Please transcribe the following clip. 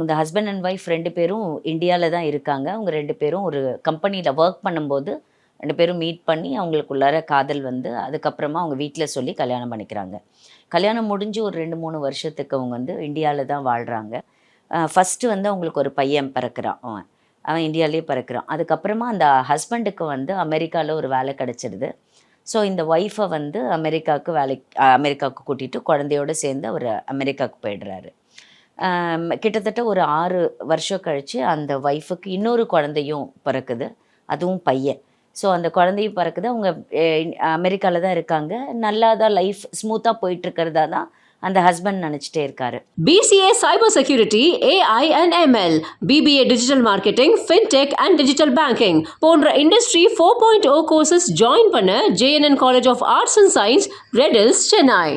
அவங்க husband and wife 2 பேரும் இந்தியால தான் இருக்காங்க. அவங்க 2 பேரும் ஒரு கம்பெனியில ஒர்க் பண்ணும்போது 2 பேரும் மீட் பண்ணி அவங்களுக்குள்ளார காதல் வந்து, அதுக்கப்புறமா அவங்க வீட்ல சொல்லி கல்யாணம் பண்ணிக்கிறாங்க. கல்யாணம் முடிஞ்சு ஒரு 2, 3 வருஷத்துக்கு அவங்க வந்து இந்தியால தான் வாழ்றாங்க. ஃபர்ஸ்ட்டு வந்து அவங்களுக்கு ஒரு பையன் பிறக்குறான் அவன். அவன் இந்தியாலயே பிறக்குறான். அதுக்கப்புறமா அந்த ஹஸ்பண்டுக்கு வந்து அமெரிக்கால ஒரு வேலை கிடைச்சிடுது. ஸோ இந்த ஒய்ஃபை வந்து அமெரிக்காவுக்கு கூட்டிட்டு குழந்தையோட சேர்ந்து அவர் அமெரிக்காவுக்கு போயிடுறாரு. கிட்டத்தட்ட ஒரு 6 வருஷம் கழிச்சு அந்த ஒய்ஃபுக்கு இன்னொரு குழந்தையும் பிறக்குது. அதுவும் பையன். ஸோ அந்த குழந்தையும் பிறக்குது. அவங்க அமெரிக்கால தான் இருக்காங்க. நல்லா தான் லைஃப் ஸ்மூத்தா போயிட்டு இருக்கிறதா தான் அந்த ஹஸ்பண்ட் நினச்சிட்டே இருக்காரு. BCA Cyber Security, AI and ML, BBA Digital Marketing, FinTech and Digital Banking போன்ற இண்டஸ்ட்ரி 4.0 கோர்சஸ் ஜாயின் பண்ண JNN College of Arts and Science, Red Hills, Chennai.